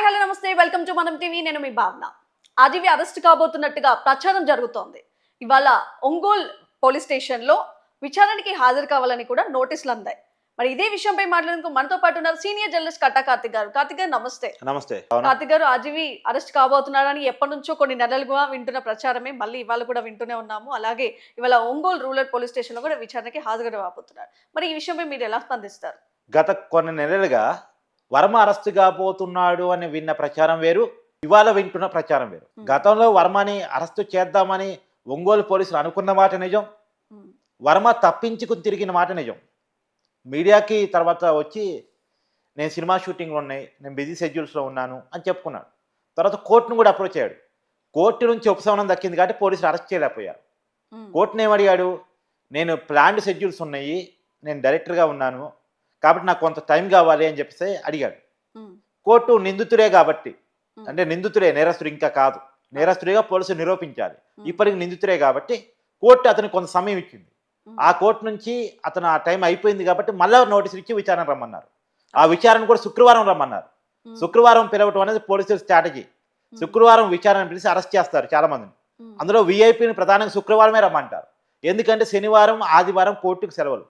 Hi hello నమస్తే welcome to మనం TV. నేను మీ భావన. ఆదివి అరెస్ట్ కాబోతున్నట్టుగా ప్రచారం జరుగుతోంది. ఇవాళ ఒంగోల్ పోలీస్ స్టేషన్లో విచారణకి హాజరు కావాలని కూడా నోటీసులు అందాయి. మరి ఇదే విషయంపై మాట్లాడేందుకు మనతో పాటు ఉన్నారు సీనియర్ జర్నలిస్ట్ కట్టా కార్తిక్ గారు. కార్తిక్ గారు నమస్తే. నమస్తే. కార్తిక్ గారు, ఆదివి అరెస్ట్ కాబోతున్నారని ఎప్పటి నుంచో కొన్ని నెలలుగా వింటున్న ప్రచారమే మళ్ళీ ఇవాళ కూడా వింటూనే ఉన్నాము. అలాగే ఇవాళ ఒంగోల్ రూరల్ పోలీస్ స్టేషన్లో కూడా విచారణకి హాజరు కాబోతున్నారు. మరి ఈ విషయంపై మీరు ఎలా స్పందిస్తారు? గత కొన్ని నెలలుగా వర్మ అరెస్ట్ కాబోతున్నాడు అని విన్న ప్రచారం వేరు, ఇవాళ వింటున్న ప్రచారం వేరు. గతంలో వర్మని అరెస్టు చేద్దామని ఒంగోలు పోలీసులు అనుకున్న మాట నిజం, వర్మ తప్పించుకుని తిరిగిన మాట నిజం. మీడియాకి తర్వాత వచ్చి నేను సినిమా షూటింగ్లో ఉన్నాయి, నేను బిజీ షెడ్యూల్స్లో ఉన్నాను అని చెప్పుకున్నాడు. తర్వాత కోర్టును కూడా అప్రోచ్ అయ్యాడు. కోర్టు నుంచి ఉపశమనం దక్కింది కాబట్టి పోలీసులు అరెస్ట్ చేయలేకపోయారు. కోర్టును ఏమడిగాడు, నేను ప్లాన్డ్ షెడ్యూల్స్ ఉన్నాయి, నేను డైరెక్టర్గా ఉన్నాను కాబట్టి నాకు కొంత టైం కావాలి అని చెప్పేసి అడిగాడు. కోర్టు నిందితుడే కాబట్టి, అంటే నిందితుడే, నేరస్తుడు ఇంకా కాదు, నేరస్తుడిగా పోలీసులు నిరూపించాలి, ఇప్పటికి నిందితుడే కాబట్టి కోర్టు అతనికి కొంత సమయం ఇచ్చింది. ఆ కోర్టు నుంచి అతను ఆ టైం అయిపోయింది కాబట్టి మళ్ళీ నోటీసులు ఇచ్చి విచారణ రమ్మన్నారు. ఆ విచారణ కూడా శుక్రవారం రమ్మన్నారు. శుక్రవారం పిలవటం అనేది పోలీసుల స్ట్రాటజీ. శుక్రవారం విచారణ పిలిచి అరెస్ట్ చేస్తారు చాలా మందిని. అందులో వీఐపీని ప్రధానంగా శుక్రవారమే రమ్మంటారు. ఎందుకంటే శనివారం ఆదివారం కోర్టుకు సెలవులు.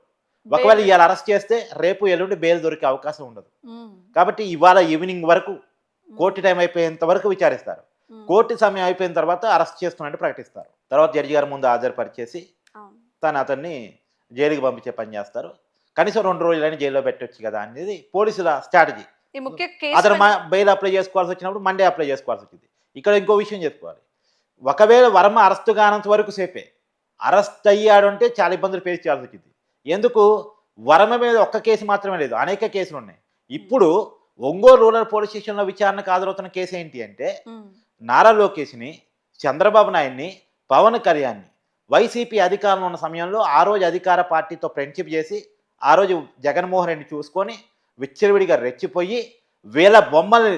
ఒకవేళ ఇవాళ అరెస్ట్ చేస్తే రేపు ఎల్లుండి బెయిల్ దొరికే అవకాశం ఉండదు. కాబట్టి ఇవాళ ఈవినింగ్ వరకు కోర్టు టైం అయిపోయేంత వరకు విచారిస్తారు. కోర్టు సమయం అయిపోయిన తర్వాత అరెస్ట్ చేస్తున్నట్టు ప్రకటిస్తారు. తర్వాత జడ్జి గారి ముందు హాజరుపరిచేసి అతన్ని జైలుకి పంపించే పని చేస్తారు. కనీసం 2 రోజులైనా జైల్లో పెట్టవచ్చు కదా అనేది పోలీసుల స్ట్రాటజీ. అతను బెయిల్ అప్లై చేసుకోవాల్సి వచ్చినప్పుడు మండే అప్లై చేసుకోవాల్సి వచ్చింది. ఇక్కడ ఇంకో విషయం చెప్పుకోవాలి, ఒకవేళ వర్మ అరెస్ట్ కానంత వరకు సేపే, అరెస్ట్ అయ్యాడు అంటే చాలా ఇబ్బందులు ఫేస్ చేయాల్సి వచ్చింది. ఎందుకు, వర్మ మీద ఒక్క కేసు మాత్రమే లేదు, అనేక కేసులు ఉన్నాయి. ఇప్పుడు ఒంగోలు రూరల్ పోలీస్ స్టేషన్లో విచారణకు హాజరవుతున్న కేసు ఏంటి అంటే, నారా లోకేష్ని, చంద్రబాబు నాయుడిని, పవన్ కళ్యాణ్ని వైసీపీ అధికారంలో ఉన్న సమయంలో ఆ రోజు అధికార పార్టీతో ఫ్రెండ్షిప్ చేసి ఆ రోజు జగన్మోహన్ రెడ్డి చూసుకొని విచ్చలవిడిగా రెచ్చిపోయి వీళ్ళ బొమ్మల్ని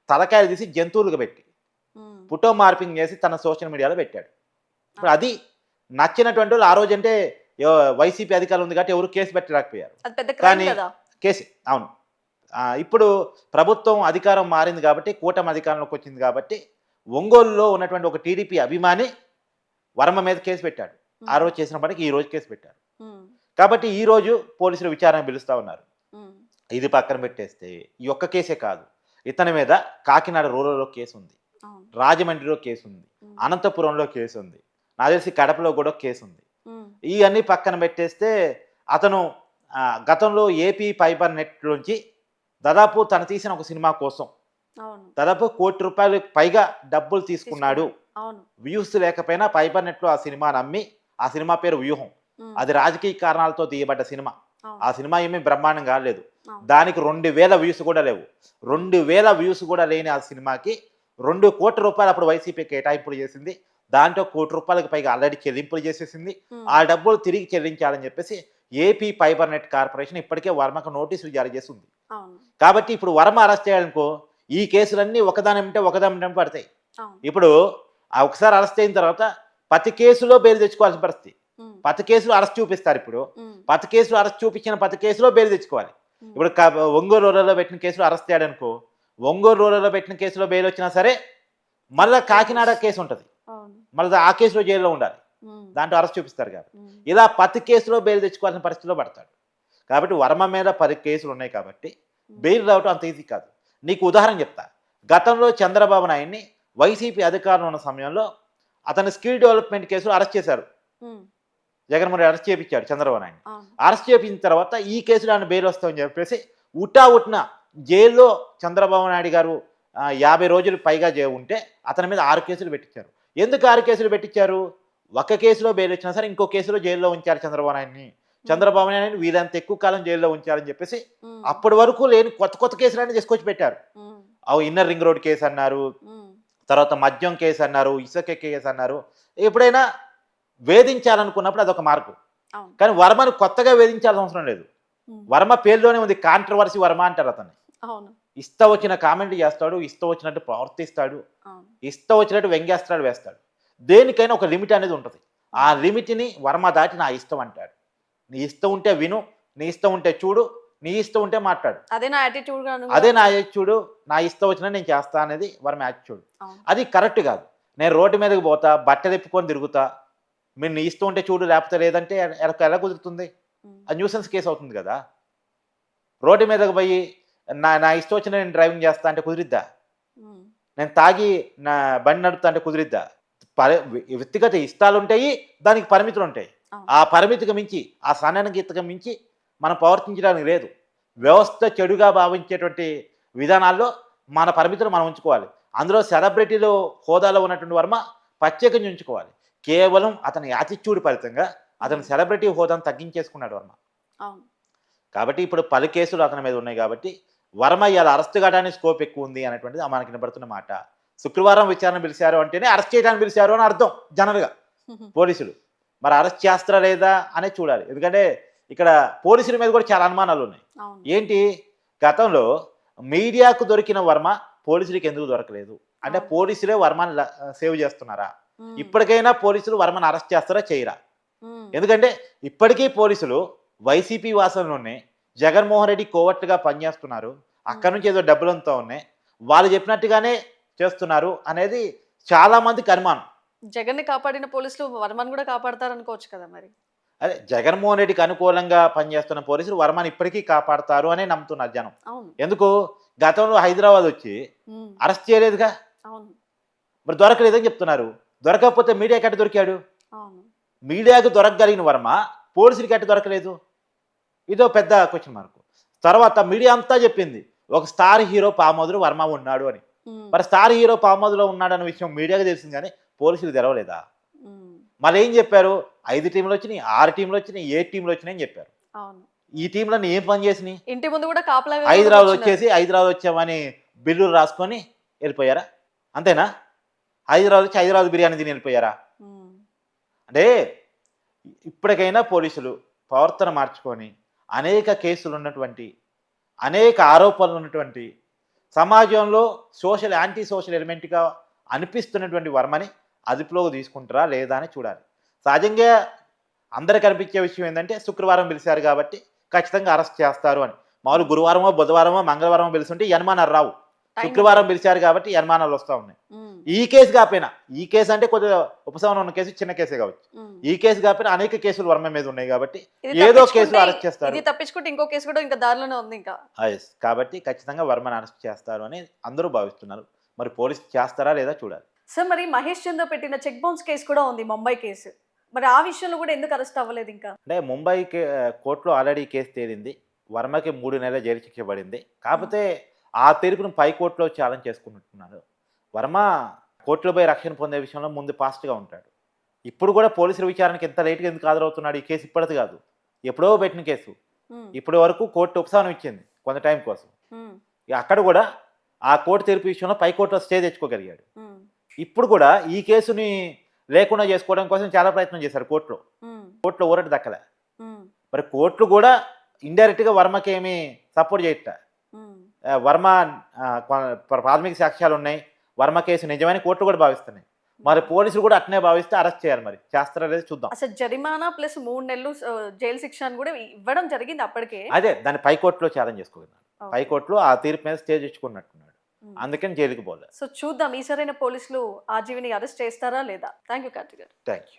తలకాయలు తీసి జంతువులుగా పెట్టి ఫోటో మార్పింగ్ చేసి తన సోషల్ మీడియాలో పెట్టాడు. ఇప్పుడు అది నచ్చినటువంటి వాళ్ళు ఆ రోజు అంటే వైసీపీ అధికారం ఉంది కాబట్టి ఎవరు కేసు పెట్టలేకపోయారు. కానీ కేసు అవును, ఇప్పుడు ప్రభుత్వం అధికారం మారింది కాబట్టి, కూటమి అధికారంలోకి వచ్చింది కాబట్టి ఒంగోలులో ఉన్నటువంటి ఒక టీడీపీ అభిమాని వర్మ మీద కేసు పెట్టాడు. ఆ రోజు చేసిన పనికి ఈ రోజు కేసు పెట్టారు. కాబట్టి ఈ రోజు పోలీసులు విచారణ పిలుస్తూ ఉన్నారు. ఇది పక్కన పెట్టేస్తే ఈ ఒక్క కేసే కాదు, ఇతని మీద కాకినాడ రూరల్లో కేసు ఉంది, రాజమండ్రిలో కేసు ఉంది, అనంతపురంలో కేసు ఉంది, నాకు తెలిసి కడపలో కూడా కేసు ఉంది. ఇవన్నీ పక్కన పెట్టేస్తే అతను గతంలో ఏపీ ఫైబర్ నెట్ నుంచి దాదాపు తను తీసిన ఒక సినిమా కోసం దాదాపు ₹1 కోటి పైగా డబ్బులు తీసుకున్నాడు. వ్యూస్ లేకపోయినా ఫైబర్ నెట్లో ఆ సినిమా నమ్మి, ఆ సినిమా పేరు వ్యూహం, అది రాజకీయ కారణాలతో తీయబడ్డ సినిమా. ఆ సినిమా ఏమీ బ్రహ్మాండం కాలేదు. దానికి 2000 వ్యూస్ కూడా లేవు. 2000 వ్యూస్ కూడా లేని ఆ సినిమాకి ₹2 కోట్ల అప్పుడు వైసీపీ కేటాయింపులు చేసింది. దాంట్లో ₹1 కోటి పైగా ఆల్రెడీ చెల్లింపులు చేసేసింది. ఆ డబ్బులు తిరిగి చెల్లించాలని చెప్పేసి ఏపీ ఫైబర్ నెట్ కార్పొరేషన్ ఇప్పటికే వర్మకు నోటీసులు జారీ చేస్తుంది. కాబట్టి ఇప్పుడు వర్మ అరెస్ట్ చేయాలనుకో ఈ కేసులన్నీ ఒకదాని పడతాయి. ఇప్పుడు ఒకసారి అరెస్ట్ అయిన తర్వాత 10 కేసులో బెయిల్ తెచ్చుకోవాల్సిన పరిస్థితి. 10 కేసులు అరెస్ట్ చూపిస్తారు. ఇప్పుడు 10 కేసులు అరెస్ట్ చూపించిన 10 కేసులో బెయిల్ తెచ్చుకోవాలి. ఇప్పుడు ఒంగోలు రూరల్లో పెట్టిన కేసులో అరెస్ట్ చేయడానికో, ఒంగోలు రూరల్లో పెట్టిన కేసులో బెయిల్ వచ్చినా సరే మళ్ళీ కాకినాడ కేసు ఉంటుంది, మళ్ళీ ఆ కేసులో జైల్లో ఉండాలి, దాంట్లో అరెస్ట్ చూపిస్తారు. కాబట్టి ఇలా 10 కేసులో బెయిల్ తెచ్చుకోవాల్సిన పరిస్థితిలో పడతాడు. కాబట్టి వర్మ మీద 10 కేసులు ఉన్నాయి కాబట్టి బెయిల్ రావటం అంత ఈజీ కాదు. నీకు ఉదాహరణ చెప్తా, గతంలో చంద్రబాబు నాయుడిని వైసీపీ అధికారంలో ఉన్న సమయంలో అతని స్కిల్ డెవలప్మెంట్ కేసులో అరెస్ట్ చేశారు. జగన్మోహన్ రెడ్డి అరెస్ట్ చేయించాడు చంద్రబాబు నాయుడిని. అరెస్ట్ చేయించిన తర్వాత ఈ కేసులో ఆయన బెయిల్ వస్తామని చెప్పేసి ఉట్టిన జైల్లో చంద్రబాబు నాయుడు గారు 50 రోజులు పైగా ఉంటే అతని మీద 6 కేసులు పెట్టించారు. ఎందుకు 6 కేసులు పెట్టించారు? ఒక కేసులో బెయిల్ వచ్చినా సరే ఇంకో కేసులో జైల్లో ఉంచారు చంద్రబాబు నాయుడిని వీళ్ళంత ఎక్కువ కాలం జైల్లో ఉంచారని చెప్పేసి అప్పటి వరకు లేని కొత్త కేసులన్నీ తీసుకొచ్చి పెట్టారు. అవి ఇన్నర్ రింగ్ రోడ్ కేసు అన్నారు, తర్వాత మద్యం కేసు అన్నారు, ఇసుక కేసు అన్నారు. ఎప్పుడైనా వేధించాలనుకున్నప్పుడు అదొక మార్గం. కానీ వర్మను కొత్తగా వేధించాల్సిన అవసరం లేదు. వర్మ పేరులోనే ఉంది కాంట్రవర్సీ వర్మ అంటారు. అతన్ని ఇష్ట వచ్చిన కామెంట్ చేస్తాడు, ఇష్ట వచ్చినట్టు ప్రవర్తిస్తాడు, ఇష్ట వచ్చినట్టు వ్యంగ్యాస్త్రాలు వేస్తాడు. దేనికైనా ఒక లిమిట్ అనేది ఉంటుంది. ఆ లిమిట్ని వర్మ దాటి నా ఇష్టం అంటాడు. నీ ఇష్టం ఉంటే విను, నీ ఇష్టం ఉంటే చూడు, నీ ఇష్టం ఉంటే మాట్లాడు, అదే నా యాటిట్యూడ్ గాను. అదే నా యాటిట్యూడ్, నా ఇష్టం వచ్చినా నేను చేస్తా అనేది వర్మ యాటిట్యూడ్. అవును. అది కరెక్ట్ కాదు. నేను రోడ్డు మీదకి పోతా, బట్ట తిప్పుకొని తిరుగుతా, మీరు నీ ఇష్టం ఉంటే చూడు లేకపోతే లేదంటే ఎలా కుదురుతుంది? అది న్యూసెన్స్ కేసు అవుతుంది కదా. రోడ్డు మీదకి పోయి నా నా ఇష్టం వచ్చిన నేను డ్రైవింగ్ చేస్తా అంటే కుదిరిద్దా? నేను తాగి నా బండి నడుపుతా అంటే కుదిరిద్దా? వ్యక్తిగత ఇష్టాలు ఉంటాయి, దానికి పరిమితులు ఉంటాయి. ఆ పరిమితికి మించి, ఆ సన్నగీతకు మించి మనం ప్రవర్తించడానికి లేదు. వ్యవస్థ చెడుగా భావించేటువంటి విధానాల్లో మన పరిమితులు మనం ఉంచుకోవాలి. అందులో సెలబ్రిటీలు హోదాలో ఉన్నటువంటి వర్మ ప్రత్యేకంగా ఉంచుకోవాలి. కేవలం అతని యాటిట్యూడ్ ఫలితంగా అతని సెలబ్రిటీ హోదాను తగ్గించేసుకున్నాడు వర్మ. కాబట్టి ఇప్పుడు 10 కేసులు అతని మీద ఉన్నాయి కాబట్టి వర్మ ఇవాళ అరెస్ట్ కావడానికి స్కోప్ ఎక్కువ ఉంది అనేటువంటిది మనకి వినబడుతున్న మాట. శుక్రవారం విచారణ పిలిచారు అంటేనే అరెస్ట్ చేయడానికి పిలిచారు అని అర్థం జనరల్గా పోలీసులు. మరి అరెస్ట్ చేస్తారా లేదా అనేది చూడాలి. ఎందుకంటే ఇక్కడ పోలీసుల మీద కూడా చాలా అనుమానాలు ఉన్నాయి. ఏంటి, గతంలో మీడియాకు దొరికిన వర్మ పోలీసులకి ఎందుకు దొరకలేదు అంటే పోలీసులే వర్మని సేవ్ చేస్తున్నారా? ఇప్పటికైనా పోలీసులు వర్మని అరెస్ట్ చేస్తారా చేయరా? ఎందుకంటే ఇప్పటికీ పోలీసులు వైసీపీ వాసనలోనే జగన్మోహన్ రెడ్డి కోవట్టుగా పనిచేస్తున్నారు, అక్కడి నుంచి ఏదో డబ్బులంతా ఉన్నాయి, వాళ్ళు చెప్పినట్టుగానే చేస్తున్నారు అనేది చాలా మందికి అనుమానం. జగన్ని కాపాడిన పోలీసులు వర్మని కూడా కాపాడతారు అనుకోవచ్చు కదా మరి. అదే జగన్మోహన్ రెడ్డికి అనుకూలంగా పనిచేస్తున్న పోలీసులు వర్మని ఇప్పటికీ కాపాడతారు అనే నమ్ముతున్నారు జనం. ఎందుకు, గతంలో హైదరాబాద్ వచ్చి అరెస్ట్ చేయలేదుగా, మరి దొరకలేదని చెప్తున్నారు. దొరకకపోతే మీడియాకి ఎట్ట దొరికాడు? మీడియాకు దొరకగలిగిన వర్మ పోలీసులకి ఎట్ట దొరకలేదు? ఇదో పెద్ద క్వశ్చన్ మార్క్. తర్వాత మీడియా అంతా చెప్పింది ఒక స్టార్ హీరో పామోదులో వర్మ ఉన్నాడు అని. మరి స్టార్ హీరో పామోదులో ఉన్నాడు అన్న విషయం మీడియాకి తెలిసింది కానీ పోలీసులు తెలవలేదా? మళ్ళీ ఏం చెప్పారు? 5 టీంలు వచ్చినాయి, 6 టీంలు వచ్చినాయి, 7 టీంలు వచ్చినాయి అని చెప్పారు. ఈ టీంలన్నీ ఏం పని చేసినాయి? ఇంటి ముందు కూడా కాపలా హైదరాబాద్ వచ్చామని బిల్లులు రాసుకొని వెళ్ళిపోయారా? అంతేనా? హైదరాబాద్ వచ్చి హైదరాబాద్ బిర్యానీ తిని వెళ్ళిపోయారా? అంటే ఇప్పటికైనా పోలీసులు ప్రవర్తన మార్చుకొని అనేక కేసులు ఉన్నటువంటి, అనేక ఆరోపణలు ఉన్నటువంటి, సమాజంలో యాంటీ సోషల్ ఎలిమెంట్గా అనిపిస్తున్నటువంటి వర్మని అదుపులోకి తీసుకుంటారా లేదా అని చూడాలి. సహజంగా అందరికి అనిపించే విషయం ఏంటంటే శుక్రవారం పిలిచారు కాబట్టి ఖచ్చితంగా అరెస్ట్ చేస్తారు అని. మామూలు గురువారమో బుధవారమో మంగళవారమో పిలుస్తుంటే యన్మానాలు రావు. శుక్రవారం పిలిచారు కాబట్టి యన్మానాలు వస్తూ ఉన్నాయి. ఈ కేసు కాకపోయినా, ఈ కేసు అంటే కొద్దిగా ఉపశమనం ఉన్న కేసు, చిన్న కేసే కావచ్చు. ఈ కేసు కాకపోయినా అనేక కేసులు వర్మ మీద ఉన్నాయి కాబట్టి ఏదో కేసులో అరెస్ట్ చేస్తారు. తప్పించుకుంటే ఇంకో కేసు కూడా ఇంకా దారిలోనే ఉంది ఇంకా. కాబట్టి ఖచ్చితంగా వర్మని అరెస్ట్ చేస్తారు అని అందరూ భావిస్తున్నారు. మరి పోలీసు చేస్తారా లేదా చూడాలి. సార్, మరి మహేష్ చంద్ర పెట్టిన చెక్ బౌన్స్ కేసు కూడా ఉంది, ముంబై కేసు. మరి ఆ విషయంలో కూడా ఎందుకు అరెస్ట్ అవ్వలేదు ఇంకా? అంటే ముంబై కోర్టులో ఆల్రెడీ కేసు తేలింది. వర్మకి 3 నెలల జైలు శిక్ష పడింది. కాకపోతే ఆ తీర్పును పై కోర్టులో ఛాలెంజ్ చేసుకుంటున్నారు. వర్మ కోర్టులో పోయి రక్షణ పొందే విషయంలో ముందు ఫాస్ట్గా ఉంటాడు. ఇప్పుడు కూడా పోలీసుల విచారణకి ఎంత లేట్గా ఎందుకు హాజరవుతున్నాడు? ఈ కేసు ఇప్పటిది కాదు, ఎప్పుడో పెట్టిన కేసు. ఇప్పటి వరకు కోర్టు ఉపశమనం ఇచ్చింది కొంత టైం కోసం. అక్కడ కూడా ఆ కోర్టు తీర్పు విషయంలో పై కోర్టులో స్టే తెచ్చుకోగలిగాడు. ఇప్పుడు కూడా ఈ కేసుని లేకుండా చేసుకోవడం కోసం చాలా ప్రయత్నం చేశారు కోర్టులో ఊరట దక్కలే. మరి కోర్టులు కూడా ఇండైరెక్ట్గా వర్మకి ఏమి సపోర్ట్ చేయట. వర్మ ప్రాథమిక సాక్ష్యాలు ఉన్నాయి, వర్మ కేసు నిజమైన కోర్టు కూడా భావిస్తున్నాయి. మరి పోలీసులు కూడా అట్నే భావిస్తే అరెస్ట్ చేయాలి. మరి చేస్తారా లేదు చూద్దాం. అసలు జరిమానా ప్లస్ 3 నెలలు జైలు శిక్ష కూడా ఇవ్వడం జరిగింది అప్పటికే. అదే దాన్ని పై కోర్టులో ఛాలెంజ్ చేసుకున్నాడు. పై కోర్టులో ఆ తీర్పు మీద స్టే తెచ్చుకున్నట్టున్నాడు, అందుకని జైలుకి పోలేదు. సో చూద్దాం ఈసారైన పోలీసులు ఆర్జీవిని అరెస్ట్ చేస్తారా లేదా. థ్యాంక్ యూ కార్తిక్ గారు. Thank you.